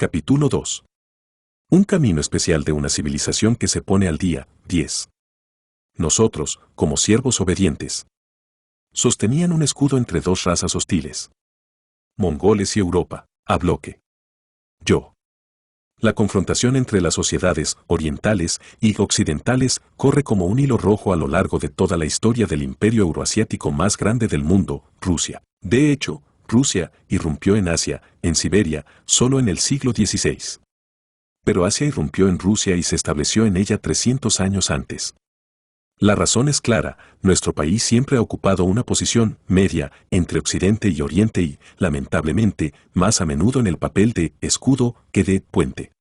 Capítulo 2. Un camino especial de una civilización que se pone al día. 10. Nosotros, como siervos obedientes, sostenían un escudo entre dos razas hostiles, mongoles y Europa, a bloque. Yo. La confrontación entre las sociedades orientales y occidentales corre como un hilo rojo a lo largo de toda la historia del imperio euroasiático más grande del mundo, Rusia. De hecho, Rusia irrumpió en Asia, en Siberia, solo en el siglo XVI. Pero Asia irrumpió en Rusia y se estableció en ella 300 años antes. La razón es clara, nuestro país siempre ha ocupado una posición media entre Occidente y Oriente y, lamentablemente, más a menudo en el papel de escudo que de puente.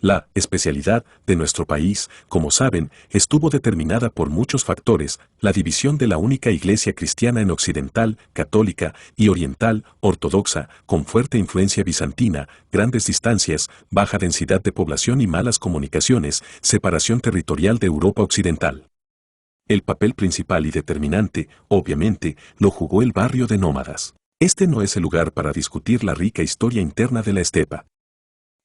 La especialidad de nuestro país, como saben, estuvo determinada por muchos factores: la división de la única iglesia cristiana en occidental, católica, y oriental, ortodoxa, con fuerte influencia bizantina, grandes distancias, baja densidad de población y malas comunicaciones, separación territorial de Europa occidental. El papel principal y determinante, obviamente, lo jugó el barrio de nómadas. Este no es el lugar para discutir la rica historia interna de la estepa.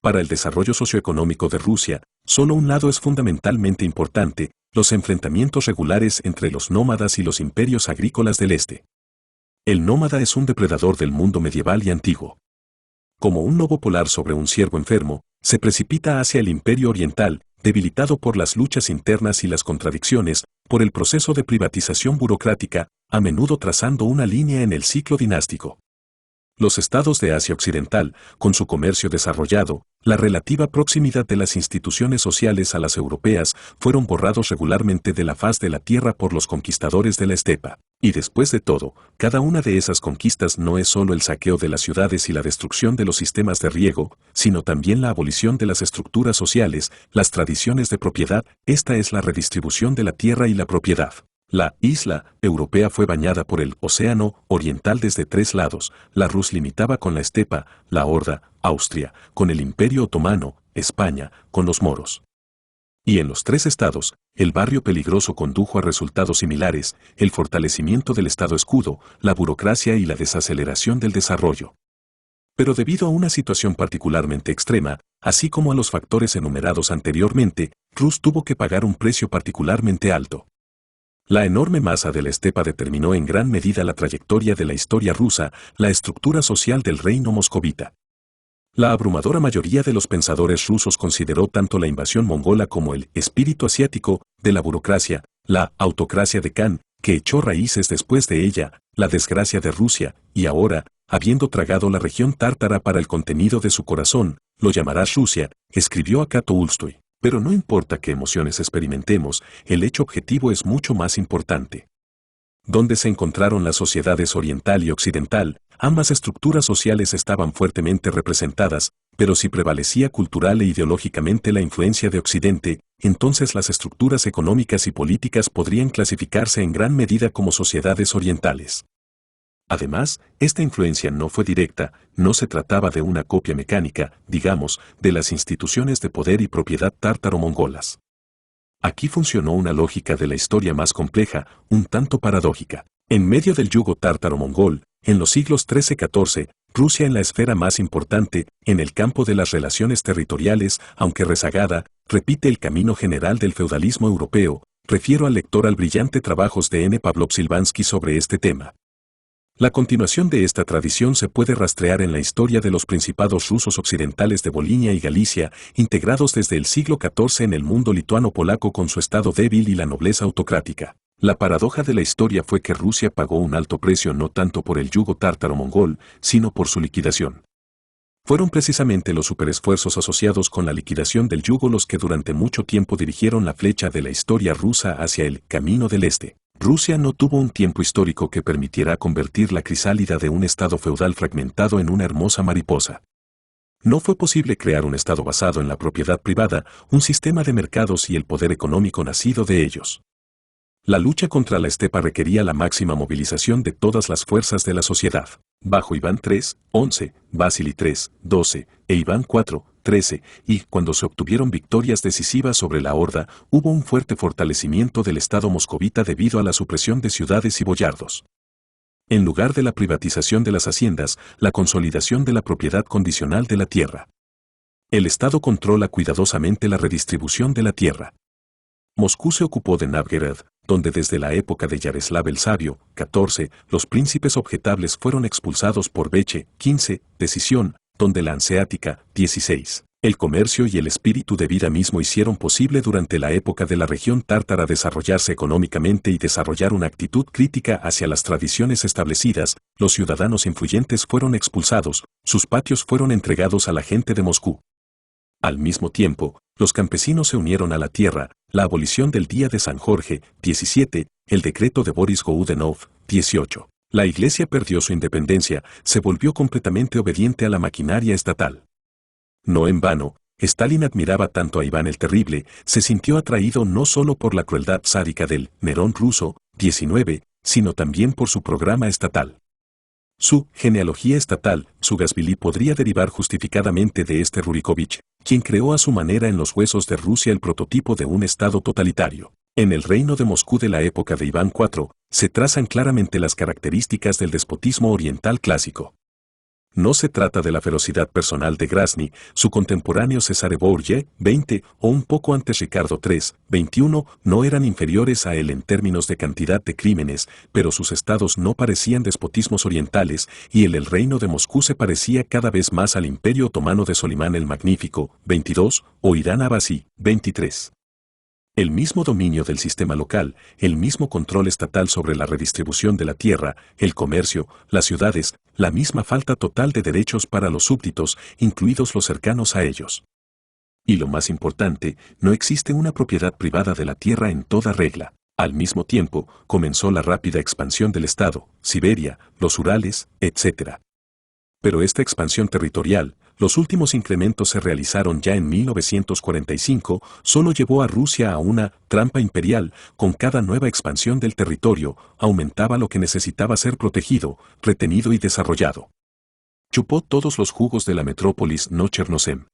Para el desarrollo socioeconómico de Rusia, solo un lado es fundamentalmente importante: los enfrentamientos regulares entre los nómadas y los imperios agrícolas del este. El nómada es un depredador del mundo medieval y antiguo. Como un lobo polar sobre un ciervo enfermo, se precipita hacia el imperio oriental, debilitado por las luchas internas y las contradicciones, por el proceso de privatización burocrática, a menudo trazando una línea en el ciclo dinástico. Los estados de Asia Occidental, con su comercio desarrollado, la relativa proximidad de las instituciones sociales a las europeas, fueron borrados regularmente de la faz de la tierra por los conquistadores de la estepa. Y después de todo, cada una de esas conquistas no es solo el saqueo de las ciudades y la destrucción de los sistemas de riego, sino también la abolición de las estructuras sociales, las tradiciones de propiedad. Esta es la redistribución de la tierra y la propiedad. La isla europea fue bañada por el Océano Oriental desde 3 lados. La Rus limitaba con la estepa, la Horda, Austria, con el Imperio Otomano, España, con los moros. Y en los 3 estados, el barrio peligroso condujo a resultados similares: el fortalecimiento del Estado escudo, la burocracia y la desaceleración del desarrollo. Pero debido a una situación particularmente extrema, así como a los factores enumerados anteriormente, Rus tuvo que pagar un precio particularmente alto. La enorme masa de la estepa determinó en gran medida la trayectoria de la historia rusa, la estructura social del reino moscovita. La abrumadora mayoría de los pensadores rusos consideró tanto la invasión mongola como el espíritu asiático de la burocracia, la autocracia de Khan, que echó raíces después de ella, la desgracia de Rusia, y ahora, habiendo tragado la región tártara para el contenido de su corazón, lo llamará Rusia, escribió a Tolstói. Pero no importa qué emociones experimentemos, el hecho objetivo es mucho más importante. Donde se encontraron las sociedades oriental y occidental, ambas estructuras sociales estaban fuertemente representadas, pero si prevalecía cultural e ideológicamente la influencia de Occidente, entonces las estructuras económicas y políticas podrían clasificarse en gran medida como sociedades orientales. Además, esta influencia no fue directa, no se trataba de una copia mecánica, digamos, de las instituciones de poder y propiedad tártaro-mongolas. Aquí funcionó una lógica de la historia más compleja, un tanto paradójica. En medio del yugo tártaro-mongol, en los siglos XIII-XIV, Rusia en la esfera más importante, en el campo de las relaciones territoriales, aunque rezagada, repite el camino general del feudalismo europeo. Refiero al lector al brillante trabajos de N. Pavlov-Silvansky sobre este tema. La continuación de esta tradición se puede rastrear en la historia de los principados rusos occidentales de Volinia y Galicia, integrados desde el siglo XIV en el mundo lituano-polaco con su estado débil y la nobleza autocrática. La paradoja de la historia fue que Rusia pagó un alto precio no tanto por el yugo tártaro-mongol, sino por su liquidación. Fueron precisamente los superesfuerzos asociados con la liquidación del yugo los que durante mucho tiempo dirigieron la flecha de la historia rusa hacia el camino del este. Rusia no tuvo un tiempo histórico que permitiera convertir la crisálida de un estado feudal fragmentado en una hermosa mariposa. No fue posible crear un estado basado en la propiedad privada, un sistema de mercados y el poder económico nacido de ellos. La lucha contra la estepa requería la máxima movilización de todas las fuerzas de la sociedad. Bajo Iván III, 11, Vasily III, 12, e Iván IV, 13, y cuando se obtuvieron victorias decisivas sobre la Horda, hubo un fuerte fortalecimiento del Estado moscovita debido a la supresión de ciudades y boyardos. En lugar de la privatización de las haciendas, la consolidación de la propiedad condicional de la tierra. El Estado controla cuidadosamente la redistribución de la tierra. Moscú se ocupó de Novgorod, donde desde la época de Yaroslav el Sabio, 14, los príncipes objetables fueron expulsados por Veche, 15, decisión, donde la Hanseática, 16. El comercio y el espíritu de vida mismo hicieron posible durante la época de la región tártara desarrollarse económicamente y desarrollar una actitud crítica hacia las tradiciones establecidas. Los ciudadanos influyentes fueron expulsados, sus patios fueron entregados a la gente de Moscú. Al mismo tiempo, los campesinos se unieron a la tierra, la abolición del Día de San Jorge, 17, el decreto de Boris Godunov, 18. La iglesia perdió su independencia, se volvió completamente obediente a la maquinaria estatal. No en vano, Stalin admiraba tanto a Iván el Terrible, se sintió atraído no solo por la crueldad sádica del Nerón ruso, 19, sino también por su programa estatal. Su genealogía estatal, Saakashvili, podría derivar justificadamente de este Rurikovich, quien creó a su manera en los huesos de Rusia el prototipo de un estado totalitario. En el reino de Moscú de la época de Iván IV, se trazan claramente las características del despotismo oriental clásico. No se trata de la ferocidad personal de Grozny, su contemporáneo Cesare Borgia, 20, o un poco antes Ricardo III, 21, no eran inferiores a él en términos de cantidad de crímenes, pero sus estados no parecían despotismos orientales, y el reino de Moscú se parecía cada vez más al Imperio Otomano de Solimán el Magnífico, 22, o Irán Abbasí, 23. El mismo dominio del sistema local, el mismo control estatal sobre la redistribución de la tierra, el comercio, las ciudades, la misma falta total de derechos para los súbditos, incluidos los cercanos a ellos. Y lo más importante, no existe una propiedad privada de la tierra en toda regla. Al mismo tiempo, comenzó la rápida expansión del Estado, Siberia, los Urales, etc. Pero esta expansión territorial, los últimos incrementos se realizaron ya en 1945, solo llevó a Rusia a una trampa imperial. Con cada nueva expansión del territorio, aumentaba lo que necesitaba ser protegido, retenido y desarrollado. Chupó todos los jugos de la metrópolis no Chernozem.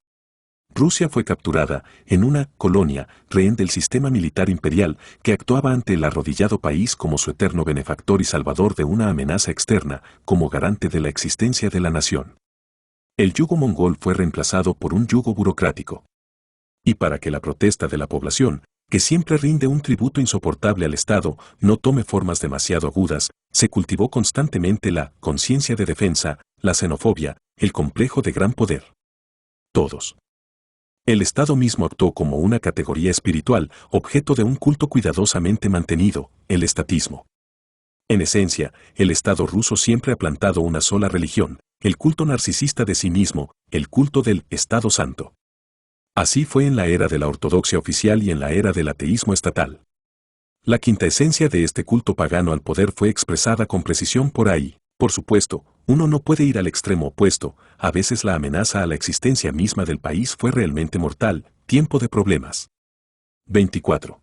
Rusia fue capturada en una colonia, rehén del sistema militar imperial, que actuaba ante el arrodillado país como su eterno benefactor y salvador de una amenaza externa, como garante de la existencia de la nación. El yugo mongol fue reemplazado por un yugo burocrático. Y para que la protesta de la población, que siempre rinde un tributo insoportable al Estado, no tome formas demasiado agudas, se cultivó constantemente la conciencia de defensa, la xenofobia, el complejo de gran poder. Todos. El Estado mismo actuó como una categoría espiritual, objeto de un culto cuidadosamente mantenido, el estatismo. En esencia, el Estado ruso siempre ha plantado una sola religión, el culto narcisista de sí mismo, el culto del Estado Santo. Así fue en la era de la ortodoxia oficial y en la era del ateísmo estatal. La quinta esencia de este culto pagano al poder fue expresada con precisión por ahí. Por supuesto, uno no puede ir al extremo opuesto, a veces la amenaza a la existencia misma del país fue realmente mortal, tiempo de problemas. 24.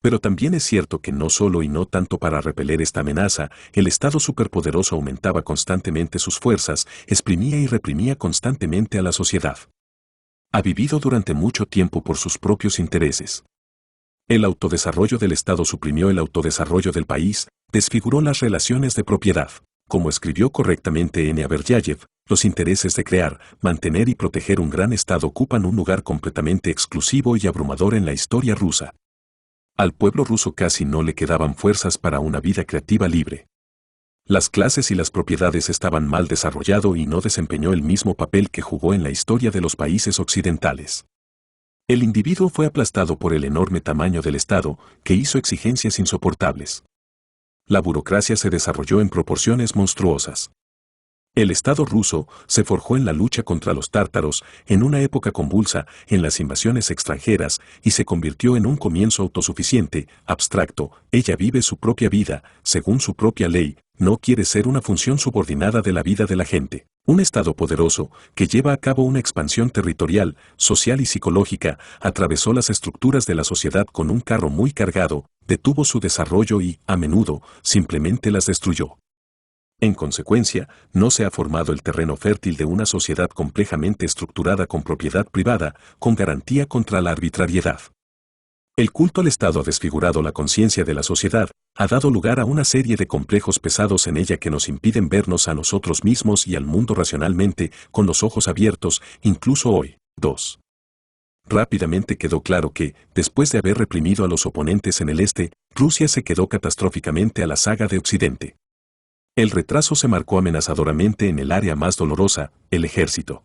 Pero también es cierto que no solo y no tanto para repeler esta amenaza, el Estado superpoderoso aumentaba constantemente sus fuerzas, exprimía y reprimía constantemente a la sociedad. Ha vivido durante mucho tiempo por sus propios intereses. El autodesarrollo del Estado suprimió el autodesarrollo del país, desfiguró las relaciones de propiedad. Como escribió correctamente N. Aberyayev, los intereses de crear, mantener y proteger un gran Estado ocupan un lugar completamente exclusivo y abrumador en la historia rusa. Al pueblo ruso casi no le quedaban fuerzas para una vida creativa libre. Las clases y las propiedades estaban mal desarrollado y no desempeñó el mismo papel que jugó en la historia de los países occidentales. El individuo fue aplastado por el enorme tamaño del Estado, que hizo exigencias insoportables. La burocracia se desarrolló en proporciones monstruosas. El Estado ruso se forjó en la lucha contra los tártaros, en una época convulsa, en las invasiones extranjeras, y se convirtió en un comienzo autosuficiente, abstracto. Ella vive su propia vida, según su propia ley, no quiere ser una función subordinada de la vida de la gente. Un Estado poderoso, que lleva a cabo una expansión territorial, social y psicológica, atravesó las estructuras de la sociedad con un carro muy cargado, detuvo su desarrollo y, a menudo, simplemente las destruyó. En consecuencia, no se ha formado el terreno fértil de una sociedad complejamente estructurada con propiedad privada, con garantía contra la arbitrariedad. El culto al Estado ha desfigurado la conciencia de la sociedad, ha dado lugar a una serie de complejos pesados en ella que nos impiden vernos a nosotros mismos y al mundo racionalmente, con los ojos abiertos, incluso hoy. 2. Rápidamente quedó claro que, después de haber reprimido a los oponentes en el este, Rusia se quedó catastróficamente a la zaga de Occidente. El retraso se marcó amenazadoramente en el área más dolorosa, el ejército.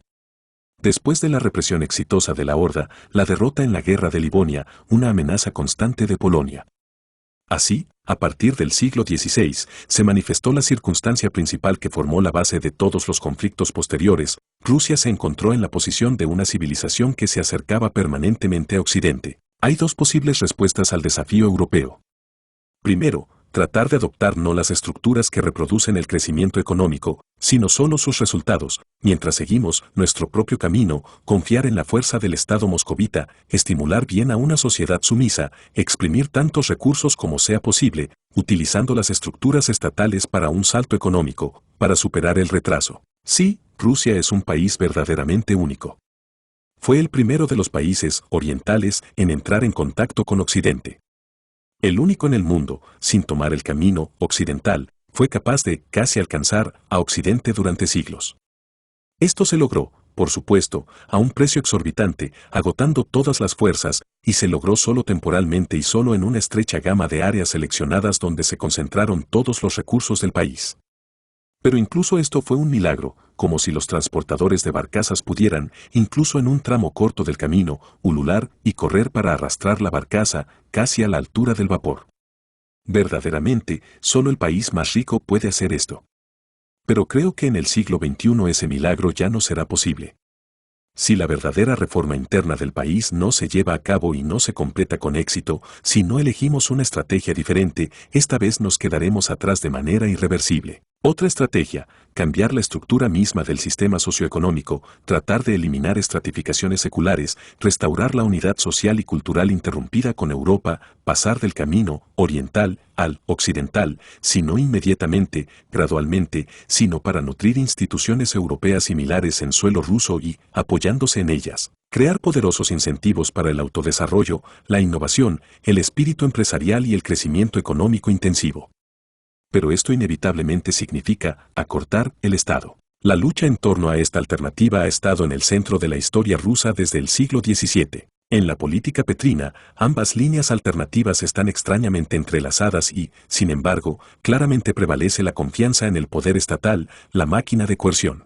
Después de la represión exitosa de la Horda, la derrota en la guerra de Livonia, una amenaza constante de Polonia. Así, a partir del siglo XVI, se manifestó la circunstancia principal que formó la base de todos los conflictos posteriores. Rusia se encontró en la posición de una civilización que se acercaba permanentemente a Occidente. Hay dos posibles respuestas al desafío europeo. Primero, tratar de adoptar no las estructuras que reproducen el crecimiento económico, sino solo sus resultados, mientras seguimos nuestro propio camino, confiar en la fuerza del Estado moscovita, estimular bien a una sociedad sumisa, exprimir tantos recursos como sea posible, utilizando las estructuras estatales para un salto económico, para superar el retraso. Sí, Rusia es un país verdaderamente único. Fue el primero de los países orientales en entrar en contacto con Occidente. El único en el mundo, sin tomar el camino occidental, fue capaz de casi alcanzar a Occidente durante siglos. Esto se logró, por supuesto, a un precio exorbitante, agotando todas las fuerzas, y se logró solo temporalmente y solo en una estrecha gama de áreas seleccionadas donde se concentraron todos los recursos del país. Pero incluso esto fue un milagro, como si los transportadores de barcazas pudieran, incluso en un tramo corto del camino, ulular y correr para arrastrar la barcaza casi a la altura del vapor. Verdaderamente, solo el país más rico puede hacer esto. Pero creo que en el siglo XXI ese milagro ya no será posible. Si la verdadera reforma interna del país no se lleva a cabo y no se completa con éxito, si no elegimos una estrategia diferente, esta vez nos quedaremos atrás de manera irreversible. Otra estrategia, cambiar la estructura misma del sistema socioeconómico, tratar de eliminar estratificaciones seculares, restaurar la unidad social y cultural interrumpida con Europa, pasar del camino oriental al occidental, si no inmediatamente, gradualmente, sino para nutrir instituciones europeas similares en suelo ruso y, apoyándose en ellas, crear poderosos incentivos para el autodesarrollo, la innovación, el espíritu empresarial y el crecimiento económico intensivo. Pero esto inevitablemente significa acortar el Estado. La lucha en torno a esta alternativa ha estado en el centro de la historia rusa desde el siglo XVII. En la política petrina, ambas líneas alternativas están extrañamente entrelazadas y, sin embargo, claramente prevalece la confianza en el poder estatal, la máquina de coerción.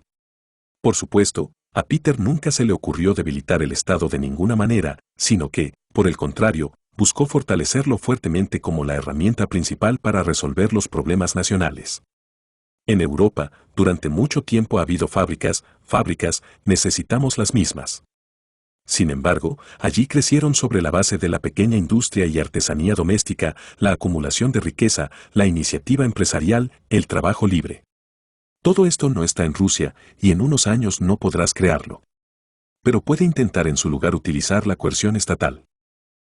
Por supuesto, a Peter nunca se le ocurrió debilitar el Estado de ninguna manera, sino que, por el contrario, buscó fortalecerlo fuertemente como la herramienta principal para resolver los problemas nacionales. En Europa, durante mucho tiempo ha habido fábricas, necesitamos las mismas. Sin embargo, allí crecieron sobre la base de la pequeña industria y artesanía doméstica, la acumulación de riqueza, la iniciativa empresarial, el trabajo libre. Todo esto no está en Rusia, y en unos años no podrás crearlo. Pero puede intentar en su lugar utilizar la coerción estatal.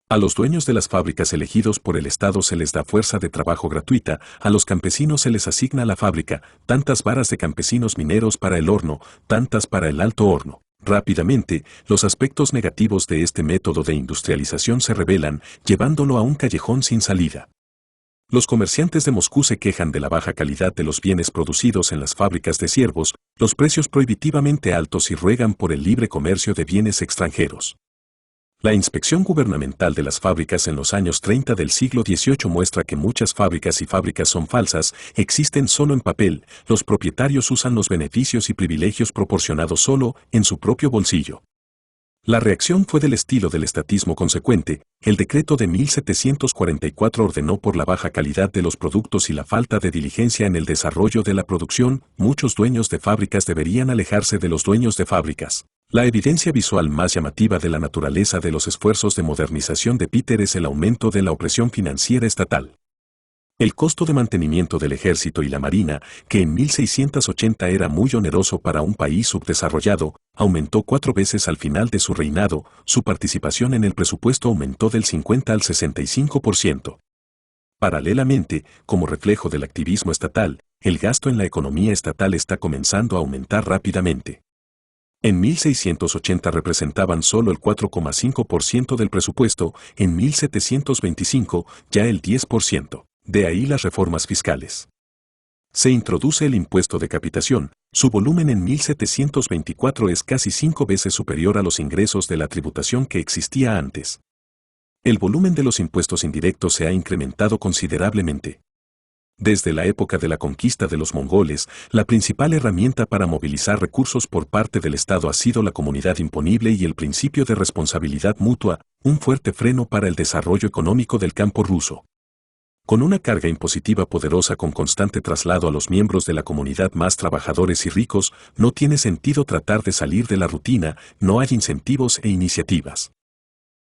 A los dueños de las fábricas elegidos por el Estado se les da fuerza de trabajo gratuita, a los campesinos se les asigna la fábrica, tantas varas de campesinos mineros para el horno, tantas para el alto horno. Rápidamente, los aspectos negativos de este método de industrialización se revelan, llevándolo a un callejón sin salida. Los comerciantes de Moscú se quejan de la baja calidad de los bienes producidos en las fábricas de ciervos, los precios prohibitivamente altos y ruegan por el libre comercio de bienes extranjeros. La inspección gubernamental de las fábricas en los años 30 del siglo XVIII muestra que muchas fábricas son falsas, existen solo en papel, los propietarios usan los beneficios y privilegios proporcionados solo en su propio bolsillo. La reacción fue del estilo del estatismo consecuente. El decreto de 1744 ordenó por la baja calidad de los productos y la falta de diligencia en el desarrollo de la producción, muchos dueños de fábricas deberían alejarse de los dueños de fábricas. La evidencia visual más llamativa de la naturaleza de los esfuerzos de modernización de Peter es el aumento de la opresión financiera estatal. El costo de mantenimiento del ejército y la marina, que en 1680 era muy oneroso para un país subdesarrollado, aumentó 4 veces al final de su reinado, su participación en el presupuesto aumentó del 50 al 65%. Paralelamente, como reflejo del activismo estatal, el gasto en la economía estatal está comenzando a aumentar rápidamente. En 1680 representaban solo el 4,5% del presupuesto, en 1725 ya el 10%. De ahí las reformas fiscales. Se introduce el impuesto de capitación, Su volumen en 1724 es casi 5 veces superior a los ingresos de la tributación que existía antes. El volumen de los impuestos indirectos se ha incrementado considerablemente. Desde la época de la conquista de los mongoles, la principal herramienta para movilizar recursos por parte del Estado ha sido la comunidad imponible y el principio de responsabilidad mutua, un fuerte freno para el desarrollo económico del campo ruso. Con una carga impositiva poderosa con constante traslado a los miembros de la comunidad más trabajadores y ricos, no tiene sentido tratar de salir de la rutina, no hay incentivos e iniciativas.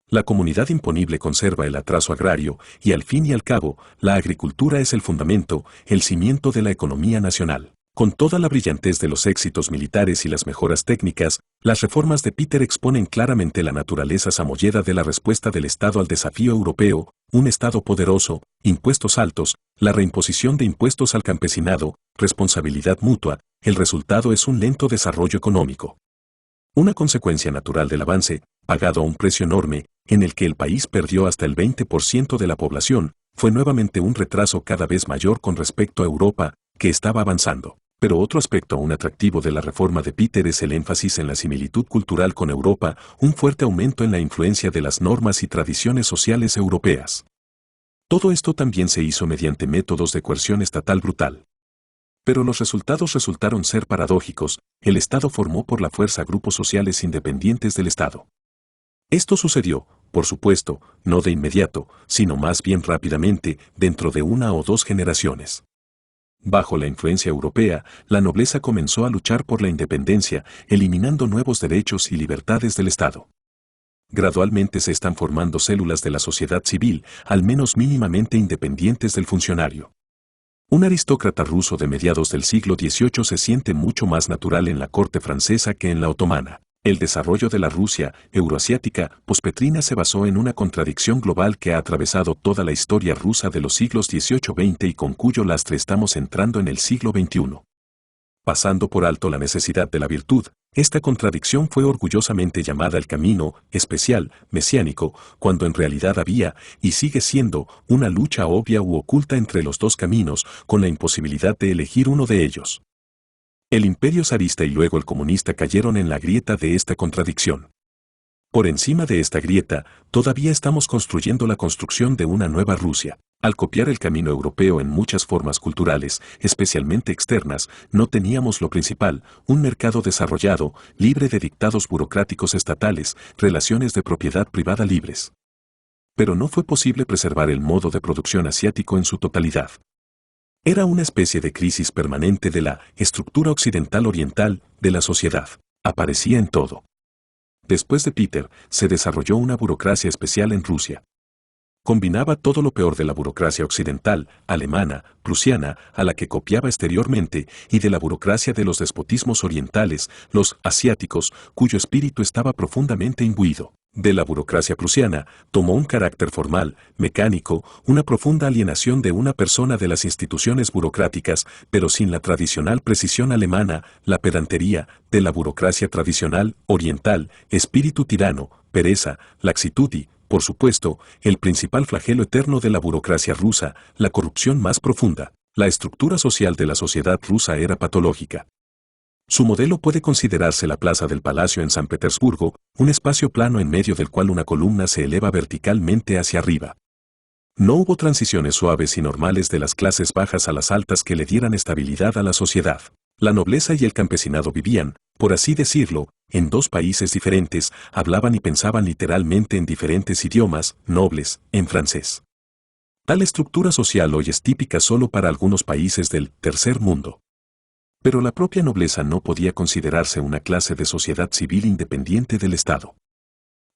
La comunidad imponible conserva el atraso agrario y al fin y al cabo, la agricultura es el fundamento, el cimiento de la economía nacional. Con toda la brillantez de los éxitos militares y las mejoras técnicas, las reformas de Peter exponen claramente la naturaleza samoyeda de la respuesta del Estado al desafío europeo, un Estado poderoso, impuestos altos, la reimposición de impuestos al campesinado, responsabilidad mutua, el resultado es un lento desarrollo económico. Una consecuencia natural del avance, pagado a un precio enorme, en el que el país perdió hasta el 20% de la población, fue nuevamente un retraso cada vez mayor con respecto a Europa, que estaba avanzando. Pero otro aspecto aún atractivo de la reforma de Peter es el énfasis en la similitud cultural con Europa, un fuerte aumento en la influencia de las normas y tradiciones sociales europeas. Todo esto también se hizo mediante métodos de coerción estatal brutal. Pero los resultados resultaron ser paradójicos, el Estado formó por la fuerza grupos sociales independientes del Estado. Esto sucedió, por supuesto, no de inmediato, sino más bien rápidamente, dentro de 1 o 2 generaciones. Bajo la influencia europea, la nobleza comenzó a luchar por la independencia, eliminando nuevos derechos y libertades del Estado. Gradualmente se están formando células de la sociedad civil, al menos mínimamente independientes del funcionario. Un aristócrata ruso de mediados del siglo XVIII se siente mucho más natural en la corte francesa que en la otomana. El desarrollo de la Rusia euroasiática pospetrina se basó en una contradicción global que ha atravesado toda la historia rusa de los siglos XVIII-XX y con cuyo lastre estamos entrando en el siglo XXI. Pasando por alto la necesidad de la virtud, esta contradicción fue orgullosamente llamada el camino especial, mesiánico, cuando en realidad había, y sigue siendo, una lucha obvia u oculta entre los dos caminos, con la imposibilidad de elegir uno de ellos. El imperio zarista y luego el comunista cayeron en la grieta de esta contradicción. Por encima de esta grieta, todavía estamos construyendo la construcción de una nueva Rusia. Al copiar el camino europeo en muchas formas culturales, especialmente externas, no teníamos lo principal, un mercado desarrollado, libre de dictados burocráticos estatales, relaciones de propiedad privada libres. Pero no fue posible preservar el modo de producción asiático en su totalidad. Era una especie de crisis permanente de la estructura occidental-oriental de la sociedad. Aparecía en todo. Después de Peter, se desarrolló una burocracia especial en Rusia. Combinaba todo lo peor de la burocracia occidental, alemana, prusiana, a la que copiaba exteriormente, y de la burocracia de los despotismos orientales, los asiáticos, cuyo espíritu estaba profundamente imbuido. De la burocracia prusiana, tomó un carácter formal, mecánico, una profunda alienación de una persona de las instituciones burocráticas, pero sin la tradicional precisión alemana, la pedantería, de la burocracia tradicional, oriental, espíritu tirano, pereza, laxitud y, por supuesto, el principal flagelo eterno de la burocracia rusa, la corrupción más profunda. La estructura social de la sociedad rusa era patológica. Su modelo puede considerarse la plaza del Palacio en San Petersburgo, un espacio plano en medio del cual una columna se eleva verticalmente hacia arriba. No hubo transiciones suaves y normales de las clases bajas a las altas que le dieran estabilidad a la sociedad. La nobleza y el campesinado vivían, por así decirlo, en 2 países diferentes, hablaban y pensaban literalmente en diferentes idiomas, nobles, en francés. Tal estructura social hoy es típica solo para algunos países del tercer mundo. Pero la propia nobleza no podía considerarse una clase de sociedad civil independiente del Estado.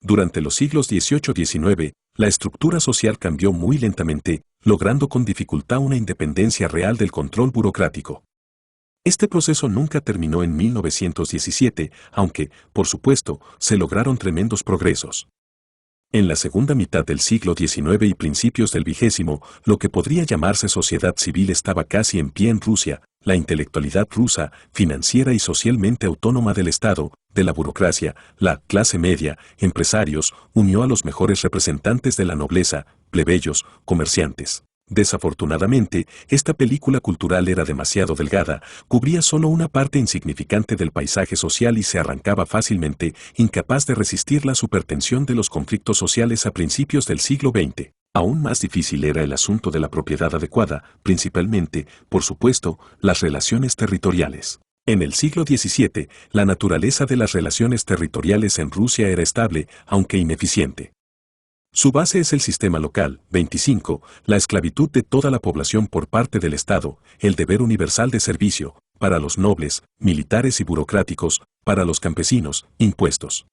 Durante los siglos XVIII y XIX, la estructura social cambió muy lentamente, logrando con dificultad una independencia real del control burocrático. Este proceso nunca terminó en 1917, aunque, por supuesto, se lograron tremendos progresos. En la segunda mitad del siglo XIX y principios del XX, lo que podría llamarse sociedad civil estaba casi en pie en Rusia, la intelectualidad rusa, financiera y socialmente autónoma del Estado, de la burocracia, la clase media, empresarios, unió a los mejores representantes de la nobleza, plebeyos, comerciantes. Desafortunadamente, esta película cultural era demasiado delgada, cubría solo una parte insignificante del paisaje social y se arrancaba fácilmente, incapaz de resistir la supertensión de los conflictos sociales a principios del siglo XX. Aún más difícil era el asunto de la propiedad adecuada, principalmente, por supuesto, las relaciones territoriales. En el siglo XVII, la naturaleza de las relaciones territoriales en Rusia era estable, aunque ineficiente. Su base es el sistema local. 25. La esclavitud de toda la población por parte del Estado, el deber universal de servicio, para los nobles, militares y burocráticos, para los campesinos, impuestos.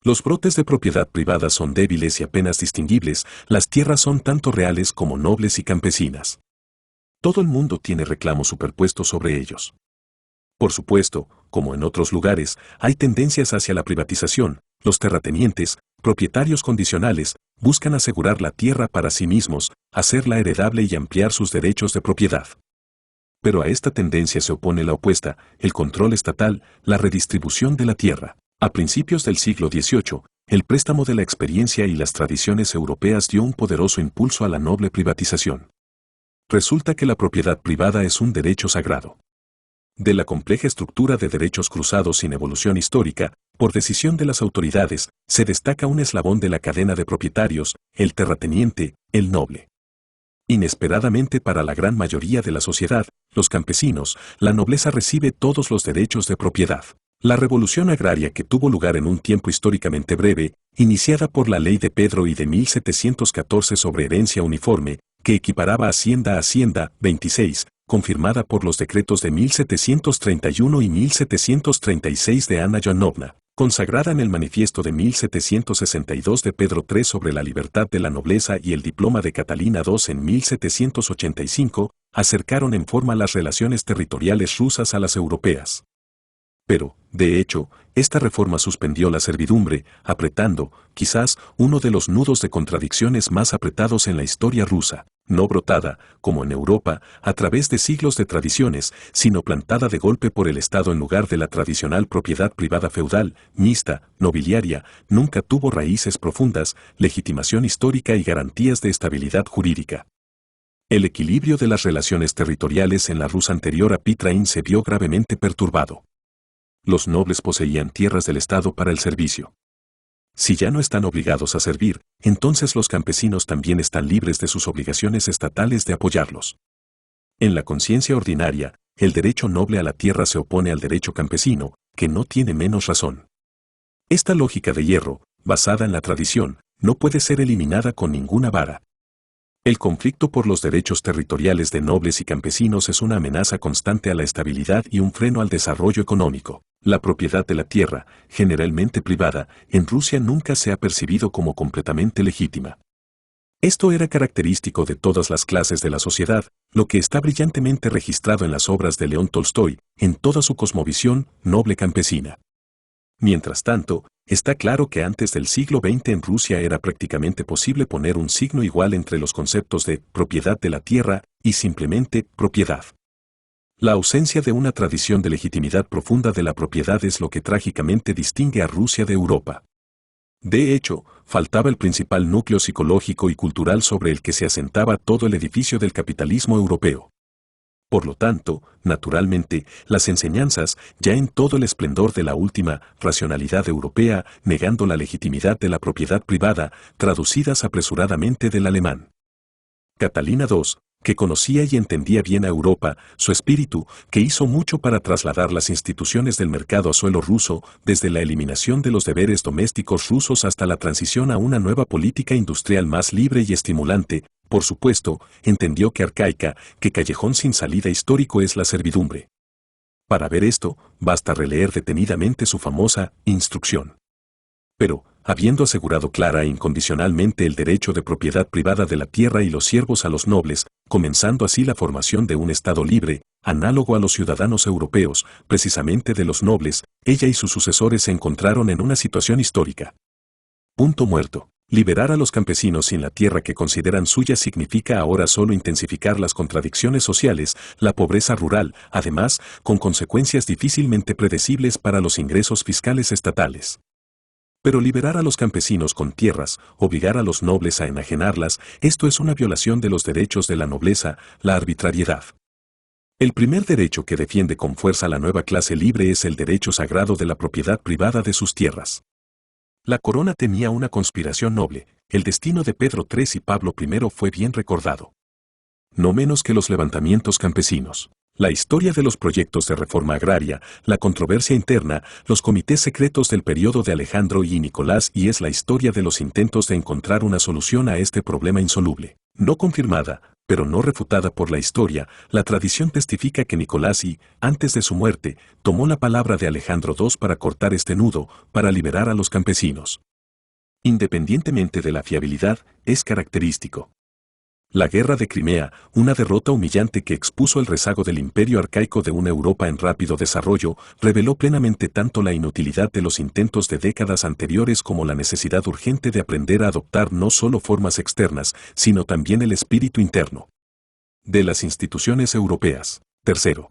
Los brotes de propiedad privada son débiles y apenas distinguibles, las tierras son tanto reales como nobles y campesinas. Todo el mundo tiene reclamos superpuestos sobre ellos. Por supuesto, como en otros lugares, hay tendencias hacia la privatización. Los terratenientes, propietarios condicionales, buscan asegurar la tierra para sí mismos, hacerla heredable y ampliar sus derechos de propiedad. Pero a esta tendencia se opone la opuesta, el control estatal, la redistribución de la tierra. A principios del siglo XVIII, el préstamo de la experiencia y las tradiciones europeas dio un poderoso impulso a la noble privatización. Resulta que la propiedad privada es un derecho sagrado. De la compleja estructura de derechos cruzados sin evolución histórica, por decisión de las autoridades, se destaca un eslabón de la cadena de propietarios, el terrateniente, el noble. Inesperadamente para la gran mayoría de la sociedad, los campesinos, la nobleza recibe todos los derechos de propiedad. La revolución agraria que tuvo lugar en un tiempo históricamente breve, iniciada por la ley de Pedro y de 1714 sobre herencia uniforme, que equiparaba hacienda a hacienda, 26, confirmada por los decretos de 1731 y 1736 de Ana Jonovna, consagrada en el manifiesto de 1762 de Pedro III sobre la libertad de la nobleza y el diploma de Catalina II en 1785, acercaron en forma las relaciones territoriales rusas a las europeas. Pero, de hecho, esta reforma suspendió la servidumbre, apretando, quizás, uno de los nudos de contradicciones más apretados en la historia rusa, no brotada, como en Europa, a través de siglos de tradiciones, sino plantada de golpe por el Estado en lugar de la tradicional propiedad privada feudal, mixta, nobiliaria, nunca tuvo raíces profundas, legitimación histórica y garantías de estabilidad jurídica. El equilibrio de las relaciones territoriales en la Rusia anterior a Petrain se vio gravemente perturbado. Los nobles poseían tierras del Estado para el servicio. Si ya no están obligados a servir, entonces los campesinos también están libres de sus obligaciones estatales de apoyarlos. En la conciencia ordinaria, el derecho noble a la tierra se opone al derecho campesino, que no tiene menos razón. Esta lógica de hierro, basada en la tradición, no puede ser eliminada con ninguna vara. El conflicto por los derechos territoriales de nobles y campesinos es una amenaza constante a la estabilidad y un freno al desarrollo económico. La propiedad de la tierra, generalmente privada, en Rusia nunca se ha percibido como completamente legítima. Esto era característico de todas las clases de la sociedad, lo que está brillantemente registrado en las obras de León Tolstoy, en toda su cosmovisión noble campesina. Mientras tanto, está claro que antes del siglo XX en Rusia era prácticamente posible poner un signo igual entre los conceptos de propiedad de la tierra y simplemente propiedad. La ausencia de una tradición de legitimidad profunda de la propiedad es lo que trágicamente distingue a Rusia de Europa. De hecho, faltaba el principal núcleo psicológico y cultural sobre el que se asentaba todo el edificio del capitalismo europeo. Por lo tanto, naturalmente, las enseñanzas, ya en todo el esplendor de la última racionalidad europea, negando la legitimidad de la propiedad privada, traducidas apresuradamente del alemán. Catalina II, que conocía y entendía bien a Europa, su espíritu, que hizo mucho para trasladar las instituciones del mercado a suelo ruso, desde la eliminación de los deberes domésticos rusos hasta la transición a una nueva política industrial más libre y estimulante, por supuesto, entendió que arcaica, que callejón sin salida histórico es la servidumbre. Para ver esto, basta releer detenidamente su famosa Instrucción. Pero, habiendo asegurado clara e incondicionalmente el derecho de propiedad privada de la tierra y los siervos a los nobles, comenzando así la formación de un Estado libre, análogo a los ciudadanos europeos, precisamente de los nobles, ella y sus sucesores se encontraron en una situación histórica. Punto muerto. Liberar a los campesinos sin la tierra que consideran suya significa ahora solo intensificar las contradicciones sociales, la pobreza rural, además, con consecuencias difícilmente predecibles para los ingresos fiscales estatales. Pero liberar a los campesinos con tierras, obligar a los nobles a enajenarlas, esto es una violación de los derechos de la nobleza, la arbitrariedad. El primer derecho que defiende con fuerza la nueva clase libre es el derecho sagrado de la propiedad privada de sus tierras. La corona temía una conspiración noble, el destino de Pedro III y Pablo I fue bien recordado. No menos que los levantamientos campesinos. La historia de los proyectos de reforma agraria, la controversia interna, los comités secretos del periodo de Alejandro y Nicolás y es la historia de los intentos de encontrar una solución a este problema insoluble. No confirmada, pero no refutada por la historia, la tradición testifica que Nicolás I, antes de su muerte, tomó la palabra de Alejandro II para cortar este nudo, para liberar a los campesinos. Independientemente de la fiabilidad, es característico. La Guerra de Crimea, una derrota humillante que expuso el rezago del imperio arcaico de una Europa en rápido desarrollo, reveló plenamente tanto la inutilidad de los intentos de décadas anteriores como la necesidad urgente de aprender a adoptar no solo formas externas, sino también el espíritu interno de las instituciones europeas. Tercero.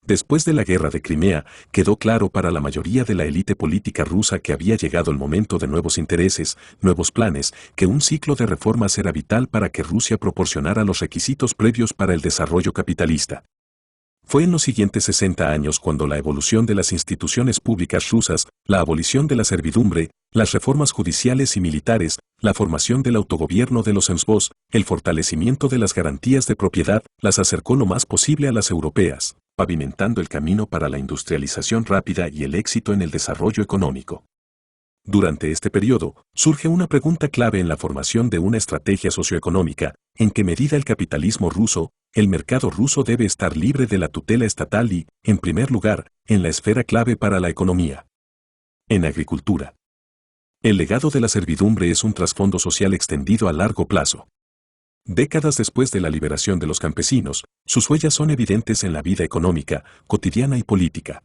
Después de la Guerra de Crimea, quedó claro para la mayoría de la élite política rusa que había llegado el momento de nuevos intereses, nuevos planes, que un ciclo de reformas era vital para que Rusia proporcionara los requisitos previos para el desarrollo capitalista. Fue en los siguientes 60 años cuando la evolución de las instituciones públicas rusas, la abolición de la servidumbre, las reformas judiciales y militares, la formación del autogobierno de los ensbos, el fortalecimiento de las garantías de propiedad, las acercó lo más posible a las europeas, pavimentando el camino para la industrialización rápida y el éxito en el desarrollo económico. Durante este periodo, surge una pregunta clave en la formación de una estrategia socioeconómica: ¿en qué medida el capitalismo ruso, el mercado ruso debe estar libre de la tutela estatal y, en primer lugar, en la esfera clave para la economía? En agricultura. El legado de la servidumbre es un trasfondo social extendido a largo plazo. Décadas después de la liberación de los campesinos, sus huellas son evidentes en la vida económica, cotidiana y política.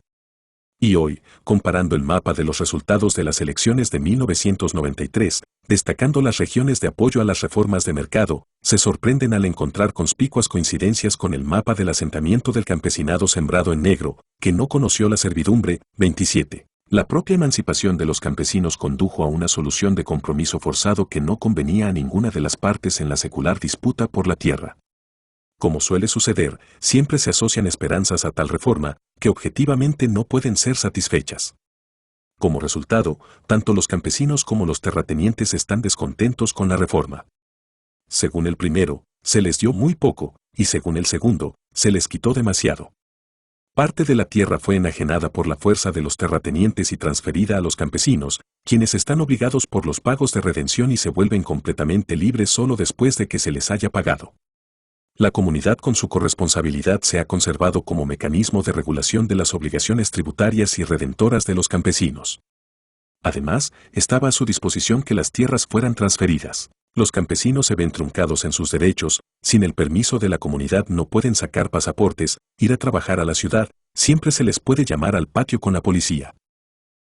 Y hoy, comparando el mapa de los resultados de las elecciones de 1993, destacando las regiones de apoyo a las reformas de mercado, se sorprenden al encontrar conspicuas coincidencias con el mapa del asentamiento del campesinado sembrado en negro, que no conoció la servidumbre. 27. La propia emancipación de los campesinos condujo a una solución de compromiso forzado que no convenía a ninguna de las partes en la secular disputa por la tierra. Como suele suceder, siempre se asocian esperanzas a tal reforma, que objetivamente no pueden ser satisfechas. Como resultado, tanto los campesinos como los terratenientes están descontentos con la reforma. Según el primero, se les dio muy poco, y según el segundo, se les quitó demasiado. Parte de la tierra fue enajenada por la fuerza de los terratenientes y transferida a los campesinos, quienes están obligados por los pagos de redención y se vuelven completamente libres solo después de que se les haya pagado. La comunidad con su corresponsabilidad se ha conservado como mecanismo de regulación de las obligaciones tributarias y redentoras de los campesinos. Además, estaba a su disposición que las tierras fueran transferidas. Los campesinos se ven truncados en sus derechos, sin el permiso de la comunidad no pueden sacar pasaportes, ir a trabajar a la ciudad, siempre se les puede llamar al patio con la policía.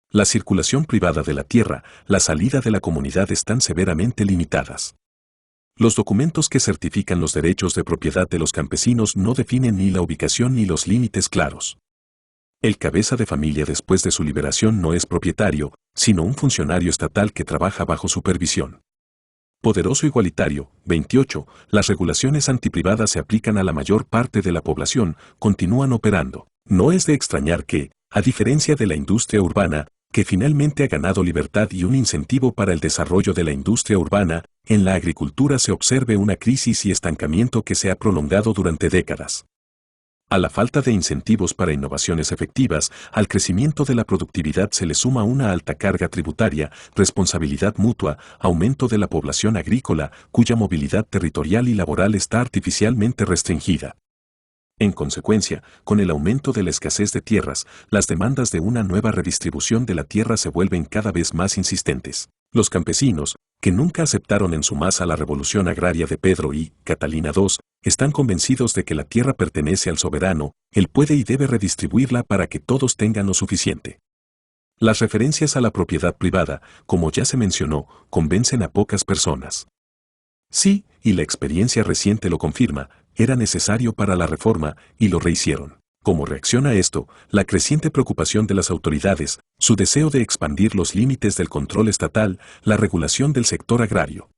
La circulación privada de la tierra, la salida de la comunidad están severamente limitadas. Los documentos que certifican los derechos de propiedad de los campesinos no definen ni la ubicación ni los límites claros. El cabeza de familia después de su liberación no es propietario, sino un funcionario estatal que trabaja bajo supervisión. Poderoso igualitario. 28. Las regulaciones antiprivadas se aplican a la mayor parte de la población, continúan operando. No es de extrañar que, a diferencia de la industria urbana, que finalmente ha ganado libertad y un incentivo para el desarrollo de la industria urbana, en la agricultura se observe una crisis y estancamiento que se ha prolongado durante décadas. A la falta de incentivos para innovaciones efectivas, al crecimiento de la productividad se le suma una alta carga tributaria, responsabilidad mutua, aumento de la población agrícola, cuya movilidad territorial y laboral está artificialmente restringida. En consecuencia, con el aumento de la escasez de tierras, las demandas de una nueva redistribución de la tierra se vuelven cada vez más insistentes. Los campesinos, que nunca aceptaron en su masa la revolución agraria de Pedro y Catalina II, están convencidos de que la tierra pertenece al soberano, él puede y debe redistribuirla para que todos tengan lo suficiente. Las referencias a la propiedad privada, como ya se mencionó, convencen a pocas personas. Sí, y la experiencia reciente lo confirma, era necesario para la reforma, y lo rehicieron. Como reacción a esto, la creciente preocupación de las autoridades, su deseo de expandir los límites del control estatal, la regulación del sector agrario.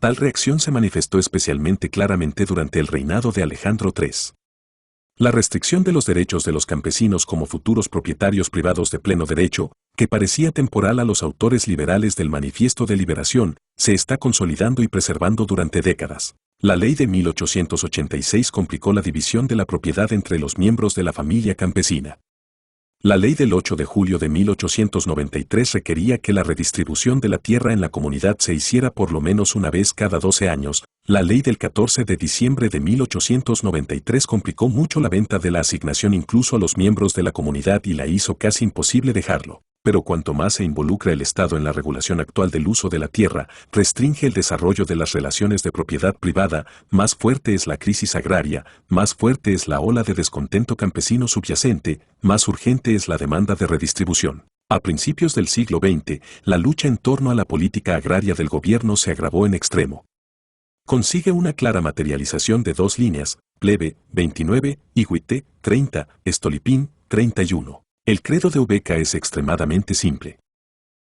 Tal reacción se manifestó especialmente claramente durante el reinado de Alejandro III. La restricción de los derechos de los campesinos como futuros propietarios privados de pleno derecho, que parecía temporal a los autores liberales del Manifiesto de Liberación, se está consolidando y preservando durante décadas. La ley de 1886 complicó la división de la propiedad entre los miembros de la familia campesina. La ley del 8 de julio de 1893 requería que la redistribución de la tierra en la comunidad se hiciera por lo menos una vez cada 12 años. La ley del 14 de diciembre de 1893 complicó mucho la venta de la asignación incluso a los miembros de la comunidad y la hizo casi imposible dejarlo. Pero cuanto más se involucra el Estado en la regulación actual del uso de la tierra, restringe el desarrollo de las relaciones de propiedad privada, más fuerte es la crisis agraria, más fuerte es la ola de descontento campesino subyacente, más urgente es la demanda de redistribución. A principios del siglo XX, la lucha en torno a la política agraria del gobierno se agravó en extremo. Consigue una clara materialización de dos líneas, Plebe, 29, y Huite, 30, Stolypin, 31. El credo de Ubeca es extremadamente simple.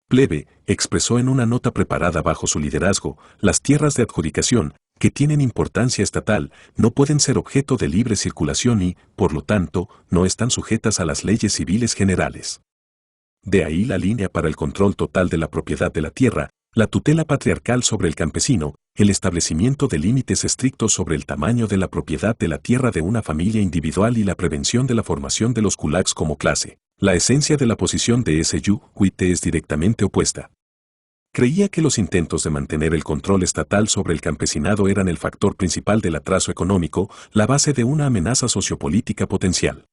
Plebe expresó en una nota preparada bajo su liderazgo, las tierras de adjudicación, que tienen importancia estatal, no pueden ser objeto de libre circulación y, por lo tanto, no están sujetas a las leyes civiles generales. De ahí la línea para el control total de la propiedad de la tierra, la tutela patriarcal sobre el campesino, el establecimiento de límites estrictos sobre el tamaño de la propiedad de la tierra de una familia individual y la prevención de la formación de los kulaks como clase. La esencia de la posición de S.U. Huite es directamente opuesta. Creía que los intentos de mantener el control estatal sobre el campesinado eran el factor principal del atraso económico, la base de una amenaza sociopolítica potencial.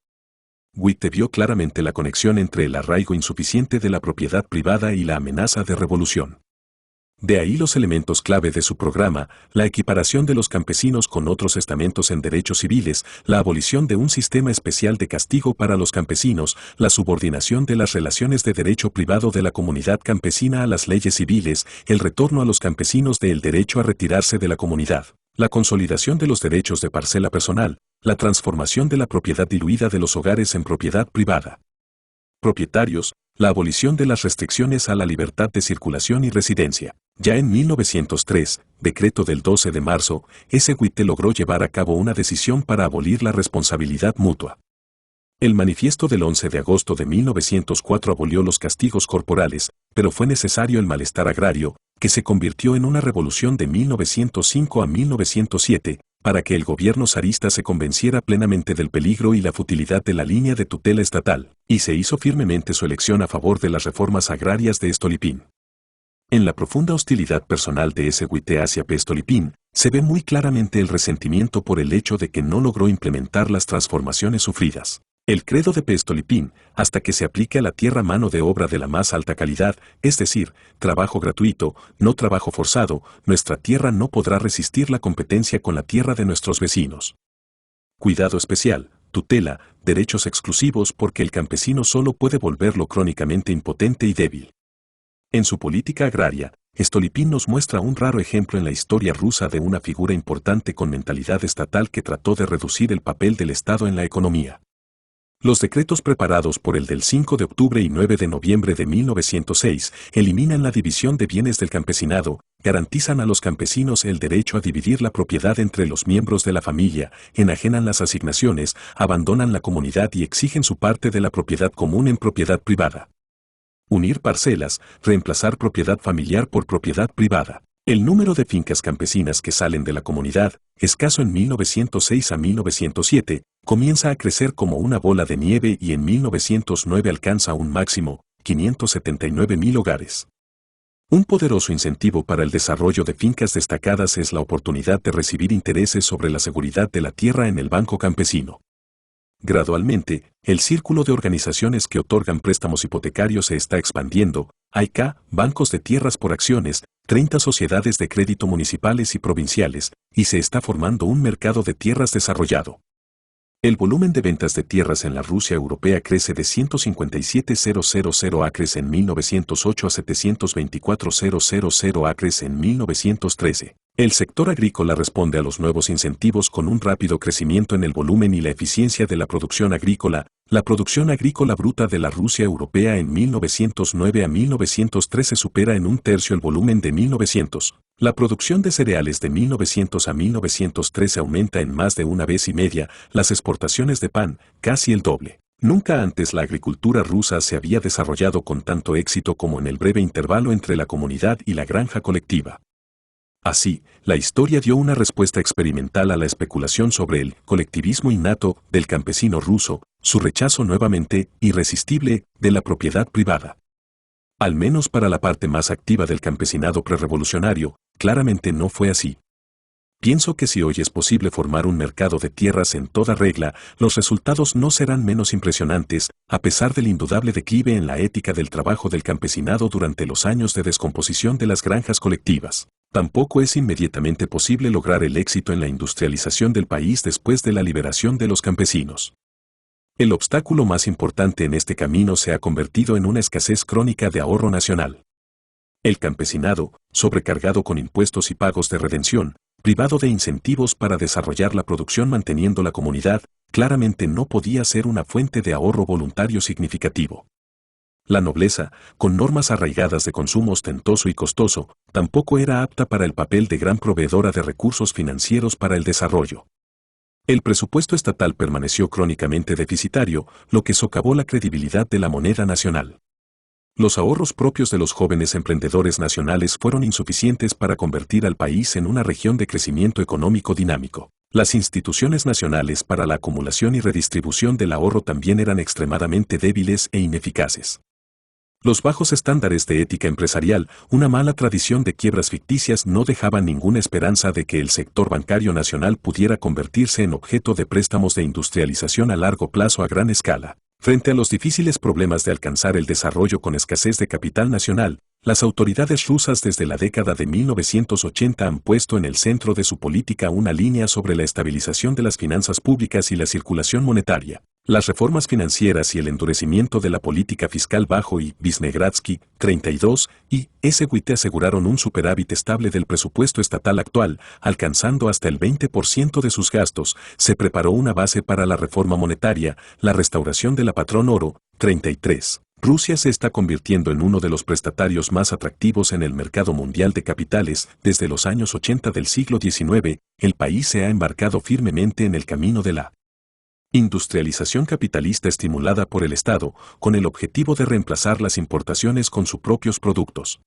Huite vio claramente la conexión entre el arraigo insuficiente de la propiedad privada y la amenaza de revolución. De ahí los elementos clave de su programa, la equiparación de los campesinos con otros estamentos en derechos civiles, la abolición de un sistema especial de castigo para los campesinos, la subordinación de las relaciones de derecho privado de la comunidad campesina a las leyes civiles, el retorno a los campesinos del derecho a retirarse de la comunidad, la consolidación de los derechos de parcela personal, la transformación de la propiedad diluida de los hogares en propiedad privada. Propietarios, la abolición de las restricciones a la libertad de circulación y residencia. Ya en 1903, decreto del 12 de marzo, Huite logró llevar a cabo una decisión para abolir la responsabilidad mutua. El manifiesto del 11 de agosto de 1904 abolió los castigos corporales, pero fue necesario el malestar agrario, que se convirtió en una revolución de 1905 a 1907, para que el gobierno zarista se convenciera plenamente del peligro y la futilidad de la línea de tutela estatal, y se hizo firmemente su elección a favor de las reformas agrarias de Stolypin. En la profunda hostilidad personal de Huite hacia Stolypin, se ve muy claramente el resentimiento por el hecho de que no logró implementar las transformaciones sufridas. El credo de Stolypin, hasta que se aplique a la tierra mano de obra de la más alta calidad, es decir, trabajo gratuito, no trabajo forzado, nuestra tierra no podrá resistir la competencia con la tierra de nuestros vecinos. Cuidado especial, tutela, derechos exclusivos porque el campesino solo puede volverlo crónicamente impotente y débil. En su política agraria, Stolypin nos muestra un raro ejemplo en la historia rusa de una figura importante con mentalidad estatal que trató de reducir el papel del Estado en la economía. Los decretos preparados por el del 5 de octubre y 9 de noviembre de 1906 eliminan la división de bienes del campesinado, garantizan a los campesinos el derecho a dividir la propiedad entre los miembros de la familia, enajenan las asignaciones, abandonan la comunidad y exigen su parte de la propiedad común en propiedad privada. Unir parcelas, reemplazar propiedad familiar por propiedad privada. El número de fincas campesinas que salen de la comunidad, escaso en 1906 a 1907, comienza a crecer como una bola de nieve y en 1909 alcanza un máximo, 579.000 hogares. Un poderoso incentivo para el desarrollo de fincas destacadas es la oportunidad de recibir intereses sobre la seguridad de la tierra en el banco campesino. Gradualmente, el círculo de organizaciones que otorgan préstamos hipotecarios se está expandiendo. Hay bancos de tierras por acciones, 30 sociedades de crédito municipales y provinciales, y se está formando un mercado de tierras desarrollado. El volumen de ventas de tierras en la Rusia europea crece de 157.000 acres en 1908 a 724.000 acres en 1913. El sector agrícola responde a los nuevos incentivos con un rápido crecimiento en el volumen y la eficiencia de la producción agrícola. La producción agrícola bruta de la Rusia europea en 1909 a 1913 supera en un tercio el volumen de 1900. La producción de cereales de 1900 a 1913 aumenta en más de una vez y media, las exportaciones de pan, casi el doble. Nunca antes la agricultura rusa se había desarrollado con tanto éxito como en el breve intervalo entre la comunidad y la granja colectiva. Así, la historia dio una respuesta experimental a la especulación sobre el colectivismo innato del campesino ruso, su rechazo nuevamente irresistible de la propiedad privada. Al menos para la parte más activa del campesinado prerrevolucionario, claramente no fue así. Pienso que si hoy es posible formar un mercado de tierras en toda regla, los resultados no serán menos impresionantes, a pesar del indudable declive en la ética del trabajo del campesinado durante los años de descomposición de las granjas colectivas. Tampoco es inmediatamente posible lograr el éxito en la industrialización del país después de la liberación de los campesinos. El obstáculo más importante en este camino se ha convertido en una escasez crónica de ahorro nacional. El campesinado, sobrecargado con impuestos y pagos de redención, privado de incentivos para desarrollar la producción manteniendo la comunidad, claramente no podía ser una fuente de ahorro voluntario significativo. La nobleza, con normas arraigadas de consumo ostentoso y costoso, tampoco era apta para el papel de gran proveedora de recursos financieros para el desarrollo. El presupuesto estatal permaneció crónicamente deficitario, lo que socavó la credibilidad de la moneda nacional. Los ahorros propios de los jóvenes emprendedores nacionales fueron insuficientes para convertir al país en una región de crecimiento económico dinámico. Las instituciones nacionales para la acumulación y redistribución del ahorro también eran extremadamente débiles e ineficaces. Los bajos estándares de ética empresarial, una mala tradición de quiebras ficticias no dejaban ninguna esperanza de que el sector bancario nacional pudiera convertirse en objeto de préstamos de industrialización a largo plazo a gran escala. Frente a los difíciles problemas de alcanzar el desarrollo con escasez de capital nacional, las autoridades rusas desde la década de 1980 han puesto en el centro de su política una línea sobre la estabilización de las finanzas públicas y la circulación monetaria. Las reformas financieras y el endurecimiento de la política fiscal bajo y Visnegradsky, 32, y Seguite aseguraron un superávit estable del presupuesto estatal actual, alcanzando hasta el 20% de sus gastos. Se preparó una base para la reforma monetaria, la restauración de la patrón oro, 33. Rusia se está convirtiendo en uno de los prestatarios más atractivos en el mercado mundial de capitales. Desde los años 80 del siglo XIX, el país se ha embarcado firmemente en el camino de la industrialización capitalista estimulada por el Estado, con el objetivo de reemplazar las importaciones con sus propios productos.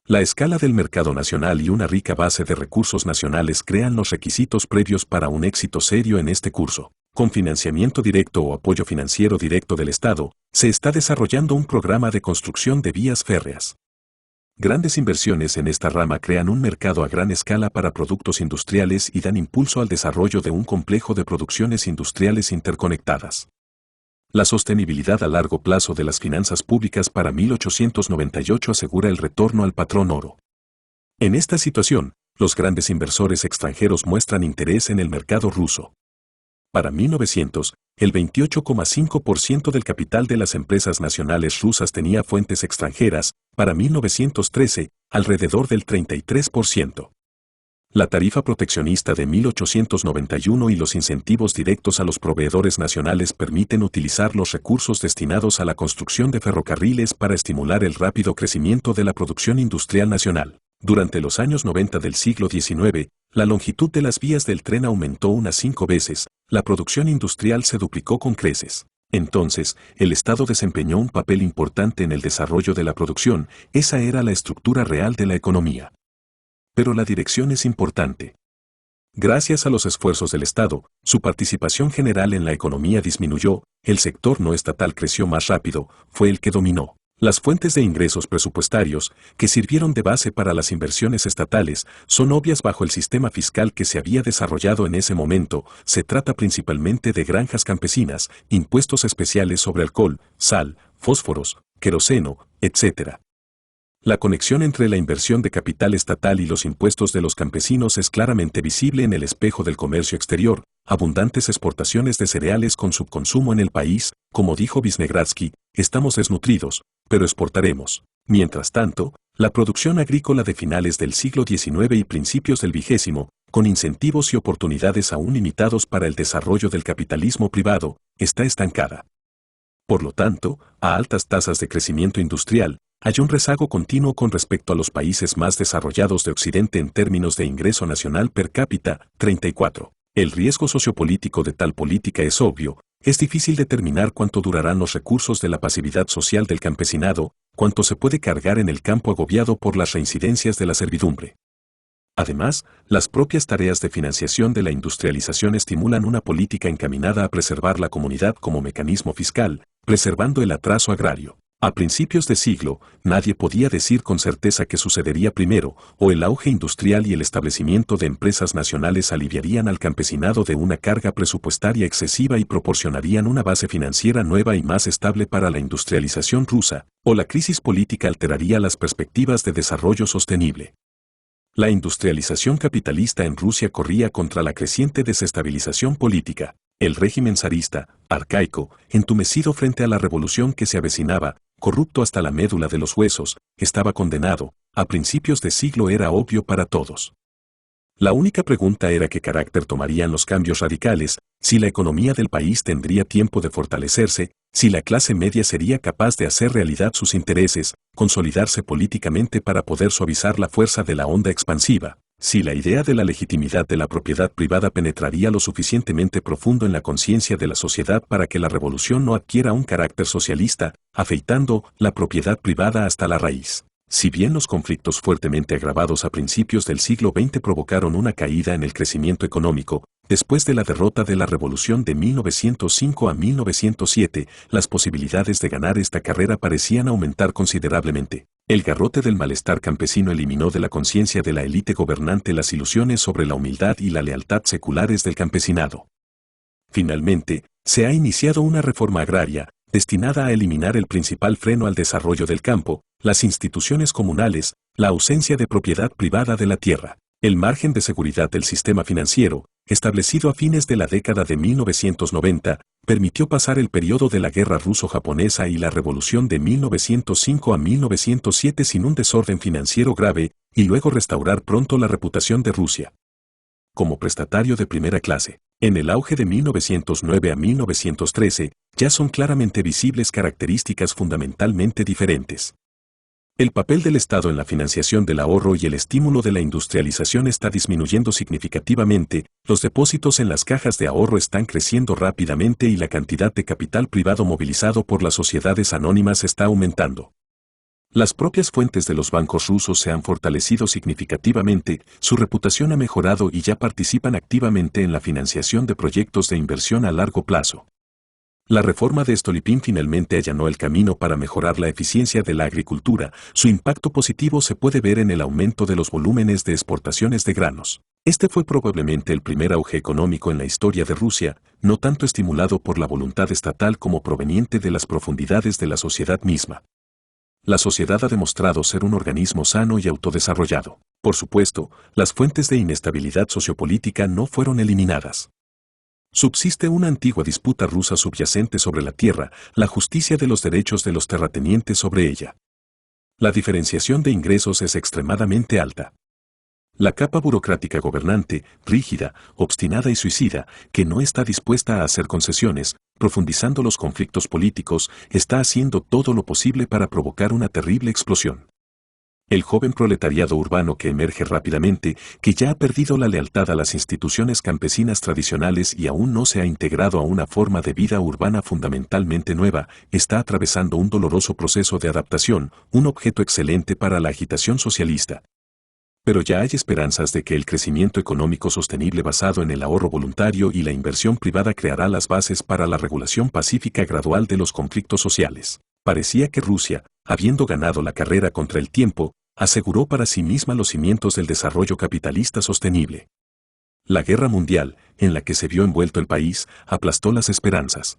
La escala del mercado nacional y una rica base de recursos nacionales crean los requisitos previos para un éxito serio en este curso. Con financiamiento directo o apoyo financiero directo del Estado, se está desarrollando un programa de construcción de vías férreas. Grandes inversiones en esta rama crean un mercado a gran escala para productos industriales y dan impulso al desarrollo de un complejo de producciones industriales interconectadas. La sostenibilidad a largo plazo de las finanzas públicas para 1898 asegura el retorno al patrón oro. En esta situación, los grandes inversores extranjeros muestran interés en el mercado ruso. Para 1900, el 28,5% del capital de las empresas nacionales rusas tenía fuentes extranjeras, para 1913, alrededor del 33%. La tarifa proteccionista de 1891 y los incentivos directos a los proveedores nacionales permiten utilizar los recursos destinados a la construcción de ferrocarriles para estimular el rápido crecimiento de la producción industrial nacional. Durante los años 90 del siglo XIX, la longitud de las vías del tren aumentó unas 5 veces, la producción industrial se duplicó con creces. Entonces, el Estado desempeñó un papel importante en el desarrollo de la producción, esa era la estructura real de la economía. Pero la dirección es importante. Gracias a los esfuerzos del Estado, su participación general en la economía disminuyó, el sector no estatal creció más rápido, fue el que dominó. Las fuentes de ingresos presupuestarios, que sirvieron de base para las inversiones estatales, son obvias bajo el sistema fiscal que se había desarrollado en ese momento. Se trata principalmente de granjas campesinas, impuestos especiales sobre alcohol, sal, fósforos, queroseno, etc. La conexión entre la inversión de capital estatal y los impuestos de los campesinos es claramente visible en el espejo del comercio exterior, abundantes exportaciones de cereales con subconsumo en el país, como dijo Visnegradsky, estamos desnutridos, pero exportaremos. Mientras tanto, La producción agrícola de finales del siglo XIX y principios del XX, con incentivos y oportunidades aún limitados para el desarrollo del capitalismo privado, está estancada. Por lo tanto, a altas tasas de crecimiento industrial, hay un rezago continuo con respecto a los países más desarrollados de Occidente en términos de ingreso nacional per cápita. 34. El riesgo sociopolítico de tal política es obvio. Es difícil determinar cuánto durarán los recursos de la pasividad social del campesinado, cuánto se puede cargar en el campo agobiado por las reincidencias de la servidumbre. Además, las propias tareas de financiación de la industrialización estimulan una política encaminada a preservar la comunidad como mecanismo fiscal, preservando el atraso agrario. A principios de siglo, nadie podía decir con certeza qué sucedería primero, o el auge industrial y el establecimiento de empresas nacionales aliviarían al campesinado de una carga presupuestaria excesiva y proporcionarían una base financiera nueva y más estable para la industrialización rusa, o la crisis política alteraría las perspectivas de desarrollo sostenible. La industrialización capitalista en Rusia corría contra la creciente desestabilización política. El régimen zarista, arcaico, entumecido frente a la revolución que se avecinaba, corrupto hasta la médula de los huesos, estaba condenado. A principios de siglo era obvio para todos. La única pregunta era qué carácter tomarían los cambios radicales, si la economía del país tendría tiempo de fortalecerse, si la clase media sería capaz de hacer realidad sus intereses, consolidarse políticamente para poder suavizar la fuerza de la onda expansiva, si la idea de la legitimidad de la propiedad privada penetraría lo suficientemente profundo en la conciencia de la sociedad para que la revolución no adquiera un carácter socialista, afeitando la propiedad privada hasta la raíz. Si bien los conflictos fuertemente agravados a principios del siglo XX provocaron una caída en el crecimiento económico, después de la derrota de la Revolución de 1905 a 1907, las posibilidades de ganar esta carrera parecían aumentar considerablemente. El garrote del malestar campesino eliminó de la conciencia de la élite gobernante las ilusiones sobre la humildad y la lealtad seculares del campesinado. Finalmente, se ha iniciado una reforma agraria, destinada a eliminar el principal freno al desarrollo del campo, las instituciones comunales, la ausencia de propiedad privada de la tierra, el margen de seguridad del sistema financiero, establecido a fines de la década de 1990, permitió pasar el periodo de la guerra ruso-japonesa y la revolución de 1905 a 1907 sin un desorden financiero grave, y luego restaurar pronto la reputación de Rusia como prestatario de primera clase. En el auge de 1909 a 1913, ya son claramente visibles características fundamentalmente diferentes. El papel del Estado en la financiación del ahorro y el estímulo de la industrialización está disminuyendo significativamente, los depósitos en las cajas de ahorro están creciendo rápidamente y la cantidad de capital privado movilizado por las sociedades anónimas está aumentando. Las propias fuentes de los bancos rusos se han fortalecido significativamente, su reputación ha mejorado y ya participan activamente en la financiación de proyectos de inversión a largo plazo. La reforma de Stolypin finalmente allanó el camino para mejorar la eficiencia de la agricultura. Su impacto positivo se puede ver en el aumento de los volúmenes de exportaciones de granos. Este fue probablemente el primer auge económico en la historia de Rusia, no tanto estimulado por la voluntad estatal como proveniente de las profundidades de la sociedad misma. La sociedad ha demostrado ser un organismo sano y autodesarrollado. Por supuesto, las fuentes de inestabilidad sociopolítica no fueron eliminadas. Subsiste una antigua disputa rusa subyacente sobre la tierra, la justicia de los derechos de los terratenientes sobre ella. La diferenciación de ingresos es extremadamente alta. La capa burocrática gobernante, rígida, obstinada y suicida, que no está dispuesta a hacer concesiones, profundizando los conflictos políticos, está haciendo todo lo posible para provocar una terrible explosión. El joven proletariado urbano que emerge rápidamente, que ya ha perdido la lealtad a las instituciones campesinas tradicionales y aún no se ha integrado a una forma de vida urbana fundamentalmente nueva, está atravesando un doloroso proceso de adaptación, un objeto excelente para la agitación socialista. Pero ya hay esperanzas de que el crecimiento económico sostenible basado en el ahorro voluntario y la inversión privada creará las bases para la regulación pacífica gradual de los conflictos sociales. Parecía que Rusia, habiendo ganado la carrera contra el tiempo, aseguró para sí misma los cimientos del desarrollo capitalista sostenible. La guerra mundial, en la que se vio envuelto el país, aplastó las esperanzas.